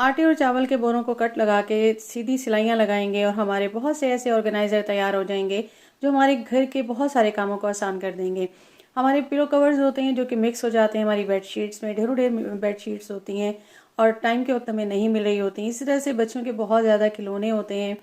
आटे और चावल के बोरों को कट लगा के सीधी सिलाइयाँ लगाएंगे और हमारे बहुत से ऐसे ऑर्गेनाइज़र तैयार हो जाएंगे जो हमारे घर के बहुत सारे कामों को आसान कर देंगे। हमारे पिलो कवर्स होते हैं जो कि मिक्स हो जाते हैं हमारी बेडशीट्स में, ढेरों ढेर बेडशीट्स होती हैं और टाइम के वक्त हमें नहीं मिल रही होती। इसी तरह से बच्चों के बहुत ज़्यादा खिलौने होते हैं,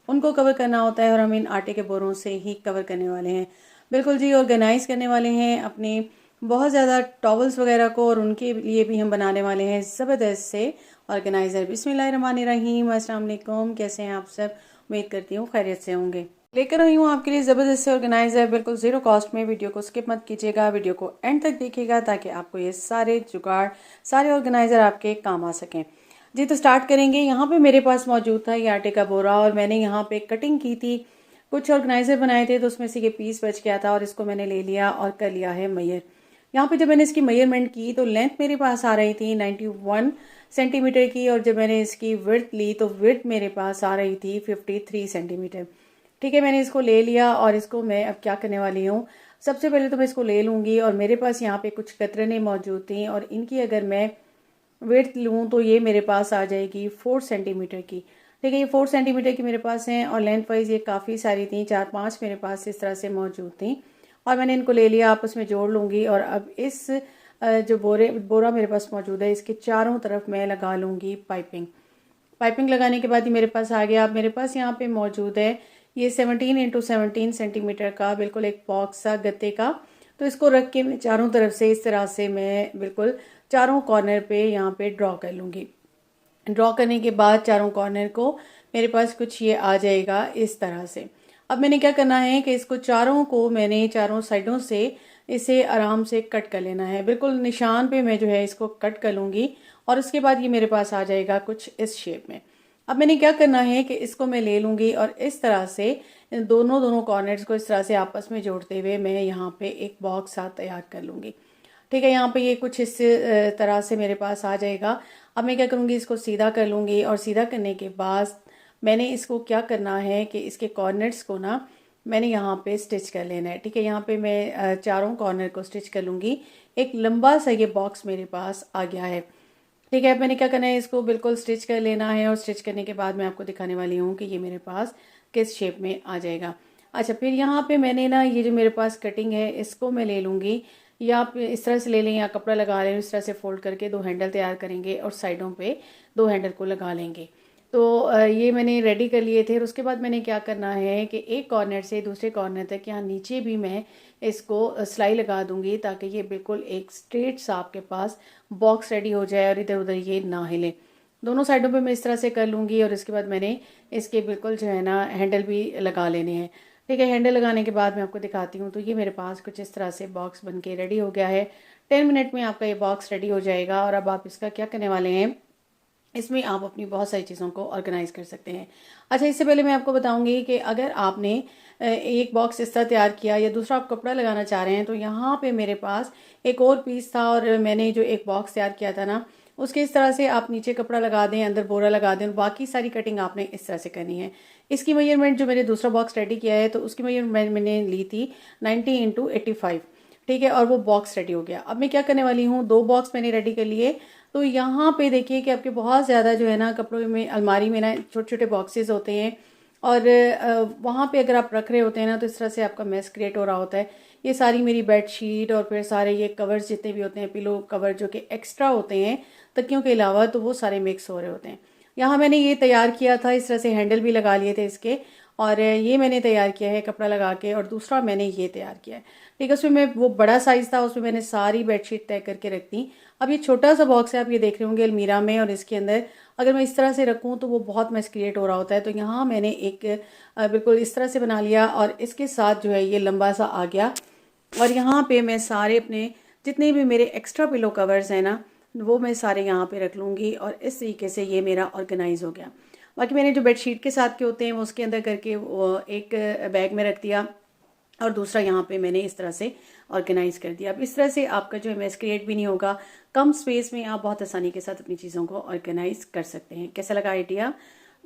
उनको कवर करना होता है और हम इन आटे के बोरों से ही कवर करने वाले हैं। बिल्कुल जी, ऑर्गेनाइज़ करने वाले हैं अपने बहुत ज़्यादा टॉवल्स वगैरह को और उनके लिए भी हम बनाने वाले हैं ज़बरदस्त से ऑर्गेनाइज़र। बिस्मिल्लाहिर्रहमानिर्रहीम, अस्सलाम वालेकुम। कैसे हैं आप सब? उम्मीद करती हूँ खैरियत से होंगे। लेकर आई हूँ आपके लिए ज़बरदस्त से ऑर्गेनाइज़र, बिल्कुल ज़ीरो कॉस्ट में। वीडियो को स्किप मत कीजिएगा, वीडियो को एंड तक देखिएगा ताकि आपको ये सारे जुगाड़, सारे ऑर्गेनाइज़र आपके काम आ सकें। जी, तो स्टार्ट करेंगे। यहाँ पे मेरे पास मौजूद था ये आटे का बोरा और मैंने यहाँ पे कटिंग की थी, कुछ ऑर्गेनाइज़र बनाए थे तो उसमें से ये पीस बच गया था और इसको मैंने ले लिया और कर लिया है मैयर। यहाँ पे जब मैंने इसकी मेजरमेंट की तो लेंथ मेरे पास आ रही थी 91 सेंटीमीटर की और जब मैंने इसकी विड्थ ली तो विड्थ मेरे पास आ रही थी 53 सेंटीमीटर। ठीक है, मैंने इसको ले लिया और इसको मैं अब क्या करने वाली हूँ, सबसे पहले तो मैं इसको ले लूँगी और मेरे पास यहाँ पे कुछ कतरनें मौजूद थी और इनकी अगर मैं विड्थ लूँ तो ये मेरे पास आ जाएगी 4 सेंटीमीटर की। ठीक है, ये 4 सेंटीमीटर की मेरे पास हैं और लेंथ वाइज ये काफ़ी सारी थी, 4-5 मेरे पास इस तरह से मौजूद थी और मैंने इनको ले लिया, आपस में जोड़ लूँगी और अब इस जो बोरा मेरे पास मौजूद है इसके चारों तरफ मैं लगा लूँगी पाइपिंग लगाने के बाद ये मेरे पास आ गया। अब मेरे पास यहाँ पे मौजूद है ये 17x17 सेंटीमीटर का बिल्कुल एक बॉक्स सा गत्ते का। तो इसको रख के मैं चारों तरफ से इस तरह से मैं बिल्कुल चारों कॉर्नर पे यहाँ पे ड्रॉ कर लूँगी। ड्रॉ करने के बाद चारों कॉर्नर को मेरे पास कुछ ये आ जाएगा इस तरह से। अब मैंने क्या करना है कि इसको चारों को मैंने चारों साइडों से इसे आराम से कट कर लेना है। बिल्कुल निशान पे मैं जो है इसको कट कर लूँगी और उसके बाद ये मेरे पास आ जाएगा कुछ इस शेप में। अब मैंने क्या करना है कि इसको मैं ले लूँगी और इस तरह से दोनों कॉर्नर्स को इस तरह से आपस में जोड़ते हुए मैं यहाँ पे एक बॉक्स साथ तैयार कर लूँगी। ठीक है, यहाँ पे ये कुछ इस तरह से मेरे पास आ जाएगा। अब मैं क्या करूँगी, इसको सीधा कर लूँगी और सीधा करने के बाद मैंने इसको क्या करना है कि इसके कॉर्नर्स को ना मैंने यहाँ पे स्टिच कर लेना है। ठीक है, यहाँ पे मैं चारों कॉर्नर को स्टिच कर लूँगी। एक लंबा सा ये बॉक्स मेरे पास आ गया है। ठीक है, मैंने क्या करना है, इसको बिल्कुल स्टिच कर लेना है और स्टिच करने के बाद मैं आपको दिखाने वाली हूँ कि ये मेरे पास किस शेप में आ जाएगा। अच्छा, फिर यहाँ पे मैंने ना ये जो मेरे पास कटिंग है इसको मैं ले लूँगी, या आप इस तरह से ले लें या कपड़ा लगा लें, इस तरह से फोल्ड करके 2 हैंडल तैयार करेंगे और साइडों पे 2 हैंडल को लगा लेंगे। तो ये मैंने रेडी कर लिए थे और उसके बाद मैंने क्या करना है कि एक कॉर्नर से दूसरे कॉर्नर तक यहाँ नीचे भी मैं इसको सिलाई लगा दूंगी ताकि ये बिल्कुल एक स्ट्रेट सा आपके पास बॉक्स रेडी हो जाए और इधर उधर ये ना हिले। दोनों साइडों पे मैं इस तरह से कर लूँगी और इसके बाद मैंने इसके बिल्कुल जो है ना हैंडल भी लगा लेने हैं। ठीक है, हैंडल लगाने के बाद मैं आपको दिखाती हूँ। तो ये मेरे पास कुछ इस तरह से बॉक्स बन के रेडी हो गया है। 10 मिनट में आपका ये बॉक्स रेडी हो जाएगा और अब आप इसका क्या करने वाले हैं, इसमें आप अपनी बहुत सारी चीज़ों को ऑर्गेनाइज कर सकते हैं। अच्छा, इससे पहले मैं आपको बताऊंगी कि अगर आपने एक बॉक्स इस तरह तैयार किया या दूसरा आप कपड़ा लगाना चाह रहे हैं तो यहाँ पे मेरे पास एक और पीस था और मैंने जो एक बॉक्स तैयार किया था ना उसके इस तरह से आप नीचे कपड़ा लगा दें, अंदर बोरा लगा दें और बाकी सारी कटिंग आपने इस तरह से करनी है। इसकी मेजरमेंट जो मैंने दूसरा बॉक्स रेडी किया है तो उसकी मेजरमेंट मैंने ली थी 90x85। ठीक है, और वो बॉक्स रेडी हो गया। अब मैं क्या करने वाली हूँ, 2 बॉक्स मैंने रेडी कर लिए। तो यहाँ पे देखिए कि आपके बहुत ज़्यादा जो है ना कपड़ों में अलमारी में ना छोटे छोटे बॉक्सेस होते हैं और वहाँ पे अगर आप रख रहे होते हैं ना तो इस तरह से आपका मेस क्रिएट हो रहा होता है। ये सारी मेरी बेडशीट और फिर सारे ये कवर्स जितने भी होते हैं, पिलो कवर जो कि एक्स्ट्रा होते हैं तकियों के अलावा, तो वो सारे मिक्स हो रहे होते हैं। यहाँ मैंने ये तैयार किया था, इस तरह से हैंडल भी लगा लिए थे इसके और ये मैंने तैयार किया है कपड़ा लगा के और दूसरा मैंने ये तैयार किया है। ठीक है, उसमें मैं वो बड़ा साइज़ था उसमें मैंने सारी बेडशीट तय करके रख दी। अब ये छोटा सा बॉक्स है, आप ये देख रहे होंगे अलमीरा में, और इसके अंदर अगर मैं इस तरह से रखूँ तो वो बहुत मैस क्रिएट हो रहा होता है। तो यहाँ मैंने एक बिल्कुल इस तरह से बना लिया और इसके साथ जो है ये लंबा सा आ गया और यहाँ पे मैं सारे अपने जितने भी मेरे एक्स्ट्रा पिलो कवर्स हैं ना वो मैं सारे यहाँ पे रख लूँगी और इस तरीके से ये मेरा ऑर्गेनाइज हो गया। बाकी मैंने जो बेडशीट के साथ के होते हैं वो उसके अंदर करके वो एक बैग में रख दिया और दूसरा यहाँ पे मैंने इस तरह से ऑर्गेनाइज कर दिया। अब इस तरह से आपका जो है मेस क्रिएट भी नहीं होगा, कम स्पेस में आप बहुत आसानी के साथ अपनी चीज़ों को ऑर्गेनाइज कर सकते हैं। कैसा लगा आइडिया?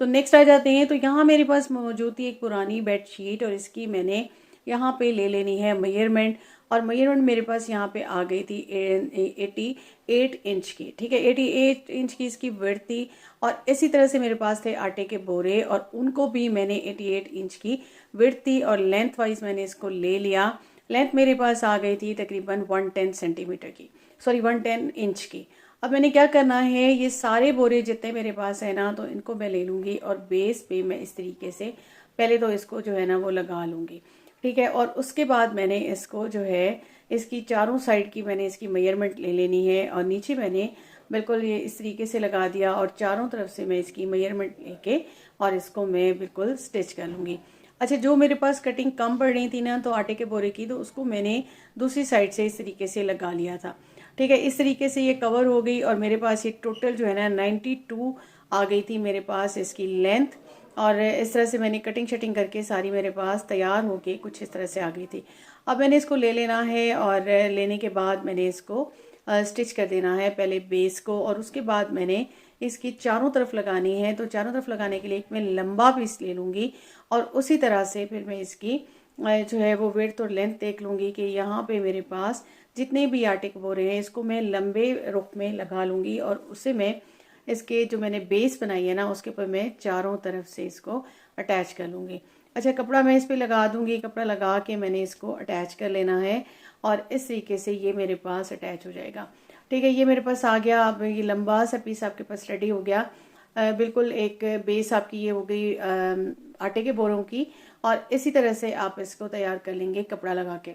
तो नेक्स्ट आ जाते हैं। तो यहाँ मेरे पास मौजूद थी एक पुरानी बेडशीट और इसकी मैंने यहाँ पे ले लेनी है मेजरमेंट और मेजरमेंट मेरे पास यहाँ पे आ गई थी 88 इंच की। ठीक है, 88 इंच की इसकी विड्थ थी। और इसी तरह से मेरे पास थे आटे के बोरे और उनको भी मैंने 88 इंच की विड्थ थी और लेंथ वाइज मैंने इसको ले लिया। लेंथ मेरे पास आ गई थी तकरीबन 110 सेंटीमीटर की, सॉरी 110 इंच की। अब मैंने क्या करना है, ये सारे बोरे जितने मेरे पास है ना, तो इनको मैं ले लूँगी और बेस पे मैं इस तरीके से पहले तो इसको जो है ना वो लगा लूँगी। ठीक है, और उसके बाद मैंने इसको जो है इसकी चारों साइड की मैंने इसकी मेजरमेंट ले लेनी है और नीचे मैंने बिल्कुल ये इस तरीके से लगा दिया और चारों तरफ से मैं इसकी मेजरमेंट लेके और इसको मैं बिल्कुल स्टिच कर लूँगी। अच्छा, जो मेरे पास कटिंग कम पड़ रही थी ना तो आटे के बोरे की, तो उसको मैंने दूसरी साइड से इस तरीके से लगा लिया था। ठीक है, इस तरीके से ये कवर हो गई और मेरे पास ये टोटल जो है ना 92 आ गई थी मेरे पास इसकी लेंथ। और इस तरह से मैंने कटिंग शटिंग करके सारी मेरे पास तैयार होके कुछ इस तरह से आ गई थी। अब मैंने इसको ले लेना है और लेने के बाद मैंने इसको स्टिच कर देना है, पहले बेस को और उसके बाद मैंने इसकी चारों तरफ लगानी है। तो चारों तरफ लगाने के लिए मैं लंबा पीस ले लूँगी और उसी तरह से फिर मैं इसकी जो है वो विड्थ और लेंथ देख लूँगी कि यहाँ पे मेरे पास जितने भी आटे के बोरे हैं इसको मैं लंबे रुख में लगा लूँगी और उसे मैं इसके जो मैंने बेस बनाई है ना उसके ऊपर मैं चारों तरफ से इसको अटैच कर लूँगी। अच्छा, कपड़ा मैं इस पर लगा दूँगी, कपड़ा लगा के मैंने इसको अटैच कर लेना है और इस तरीके से ये मेरे पास अटैच हो जाएगा। ठीक है, ये मेरे पास आ गया। अब ये लंबा सा पीस आपके पास रेडी हो गया। बिल्कुल एक बेस आपकी ये हो गई आटे के बोरों की और इसी तरह से आप इसको तैयार कर लेंगे कपड़ा लगा के।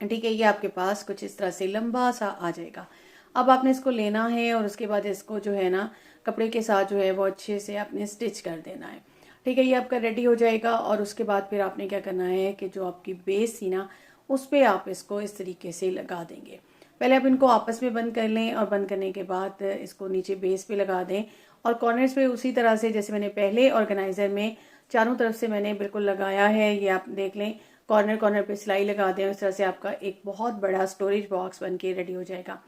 ठीक है, ये आपके पास कुछ इस तरह से लंबा सा आ जाएगा। अब आपने इसको लेना है और उसके बाद इसको जो है ना कपड़े के साथ जो है वो अच्छे से आपने स्टिच कर देना है। ठीक है, ये आपका रेडी हो जाएगा और उसके बाद फिर आपने क्या करना है कि जो आपकी बेस थी ना उस पर आप इसको इस तरीके से लगा देंगे। पहले आप इनको आपस में बंद कर लें और बंद करने के बाद इसको नीचे बेस पे लगा दें और कॉर्नर्स पे उसी तरह से जैसे मैंने पहले ऑर्गेनाइजर में चारों तरफ से मैंने बिल्कुल लगाया है। ये आप देख लें, कॉर्नर कॉर्नर पे सिलाई लगा दें, इस तरह से आपका एक बहुत बड़ा स्टोरेज बॉक्स बन के रेडी हो जाएगा।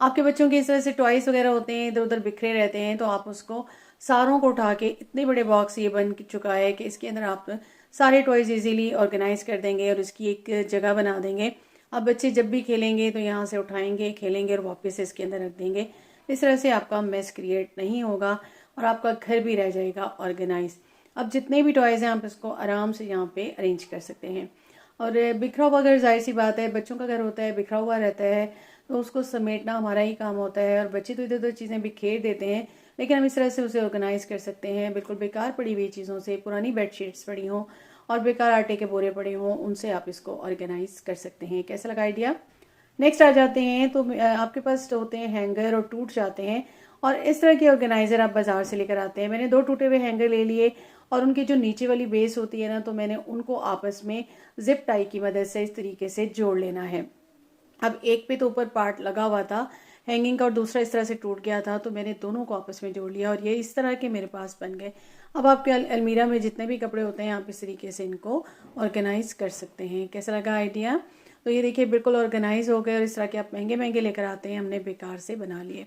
आपके बच्चों के इस तरह से टॉयस वगैरह होते हैं इधर उधर बिखरे रहते हैं, तो आप उसको सारों को उठा के इतने बड़े बॉक्स ये बन चुका है कि इसके अंदर आप सारे टॉयज इजीली ऑर्गेनाइज कर देंगे और इसकी एक जगह बना देंगे। अब बच्चे जब भी खेलेंगे तो यहाँ से उठाएंगे, खेलेंगे और वापस इसके अंदर रख देंगे। इस तरह से आपका मेस क्रिएट नहीं होगा और आपका घर भी रह जाएगा ऑर्गेनाइज। अब जितने भी टॉयज हैं आप इसको आराम से यहाँ पे अरेंज कर सकते हैं। और बिखरा हुआ घर, जाहिर सी बात है, बच्चों का घर होता है, बिखरा हुआ रहता है, तो उसको समेटना हमारा ही काम होता है और बच्चे तो इधर उधर चीज़ें बिखेर देते हैं, लेकिन हम इस तरह से उसे ऑर्गेनाइज कर सकते हैं। बिल्कुल बेकार पड़ी हुई चीज़ों से, पुरानी बेडशीट्स पड़ी हों और बेकार आटे के बोरे पड़े हों, उनसे आप इसको ऑर्गेनाइज कर सकते हैं। कैसा लगा आइडिया? नेक्स्ट आ जाते हैं तो आपके पास होते हैं हैंगर और टूट जाते हैं और इस तरह के ऑर्गेनाइजर आप बाजार से लेकर आते हैं। मैंने 2 टूटे हुए हैंगर ले लिए और उनकी जो नीचे वाली बेस होती है ना, तो मैंने उनको आपस में जिप टाई की मदद से इस तरीके से जोड़ लेना है। अब एक पे तो ऊपर पार्ट लगा हुआ था हैंगिंग का और दूसरा इस तरह से टूट गया था, तो मैंने दोनों को आपस में जोड़ लिया और ये इस तरह के मेरे पास बन गए। अब आपके अलमीरा में जितने भी कपड़े होते हैं आप इस तरीके से इनको ऑर्गेनाइज कर सकते हैं। कैसा लगा आइडिया? तो ये देखिए बिल्कुल ऑर्गेनाइज हो गए और इस तरह के आप महंगे महंगे लेकर आते हैं, हमने बेकार से बना लिए।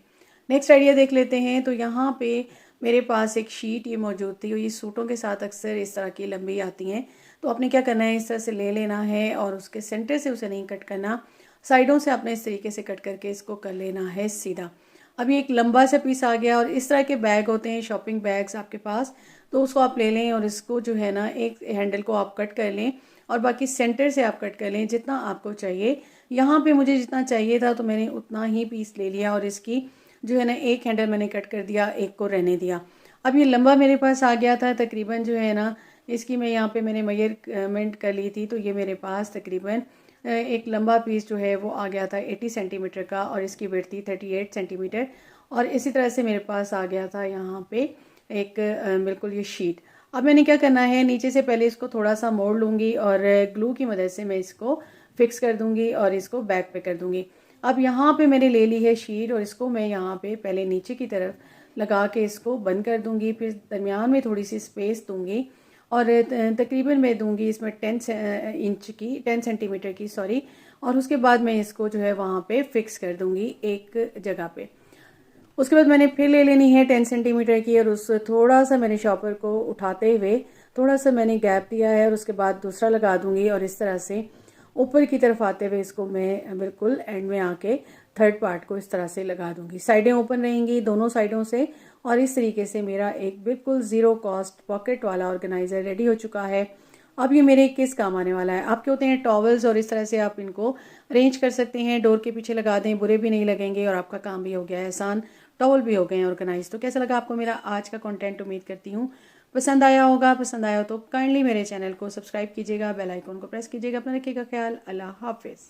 नेक्स्ट आइडिया देख लेते हैं। तो यहाँ पे मेरे पास एक शीट ये मौजूद थी और ये सूटों के साथ अक्सर इस तरह की लंबी आती हैं, तो आपने क्या करना है, इस तरह से ले लेना है और उसके सेंटर से उसे नहीं कट करना, साइडों से आपने इस तरीके से कट करके इसको कर लेना है सीधा। अभी एक लंबा सा पीस आ गया और इस तरह के बैग होते हैं, शॉपिंग बैग्स आपके पास, तो उसको आप ले लें और इसको जो है ना एक हैंडल को आप कट कर लें और बाकी सेंटर से आप कट कर लें जितना आपको चाहिए। यहाँ पे मुझे जितना चाहिए था तो मैंने उतना ही पीस ले लिया और इसकी जो है ना एक हैंडल मैंने कट कर दिया, एक को रहने दिया। अब ये लंबा मेरे पास आ गया था तकरीबन जो है ना, इसकी मैं यहाँ पे मैंने मेजरमेंट कर ली थी, तो ये मेरे पास तकरीबन एक लंबा पीस जो है वो आ गया था 80 सेंटीमीटर का और इसकी विड्थ थी 38 सेंटीमीटर। और इसी तरह से मेरे पास आ गया था यहाँ पे एक बिल्कुल ये शीट। अब मैंने क्या करना है, नीचे से पहले इसको थोड़ा सा मोड़ लूँगी और ग्लू की मदद से मैं इसको फिक्स कर दूँगी और इसको बैक पे कर दूँगी। अब यहाँ पे मैंने ले ली है शीट और इसको मैं यहाँ पे पहले नीचे की तरफ लगा के इसको बंद कर दूँगी, फिर दरमियान में थोड़ी सी स्पेस दूँगी और तकरीबन मैं दूंगी इसमें 10 सेंटीमीटर की सॉरी, और उसके बाद मैं इसको जो है वहाँ पे फिक्स कर दूंगी एक जगह पे। उसके बाद मैंने फिर ले लेनी है 10 सेंटीमीटर की और उस थोड़ा सा मैंने शॉपर को उठाते हुए थोड़ा सा मैंने गैप दिया है और उसके बाद दूसरा लगा दूंगी और इस तरह से ऊपर की तरफ आते हुए इसको मैं बिल्कुल एंड में आके थर्ड पार्ट को इस तरह से लगा दूंगी। साइडें ओपन रहेंगी दोनों साइडों से, और इस तरीके से मेरा एक बिल्कुल ज़ीरो कॉस्ट पॉकेट वाला ऑर्गेनाइज़र रेडी हो चुका है। अब ये मेरे किस काम आने वाला है, आपके होते हैं टॉवल्स, और इस तरह से आप इनको अरेंज कर सकते हैं, डोर के पीछे लगा दें, बुरे भी नहीं लगेंगे और आपका काम भी हो गया है आसान, टॉवल भी हो गए हैं ऑर्गेनाइज। तो कैसा लगा आपको मेरा आज का कंटेंट, उम्मीद करती हूँ पसंद आया होगा। पसंद आया हो तो काइंडली मेरे चैनल को सब्सक्राइब कीजिएगा, बेल आइकन को प्रेस कीजिएगा। अपना रखिएगा ख्याल। अल्लाह हाफिज़।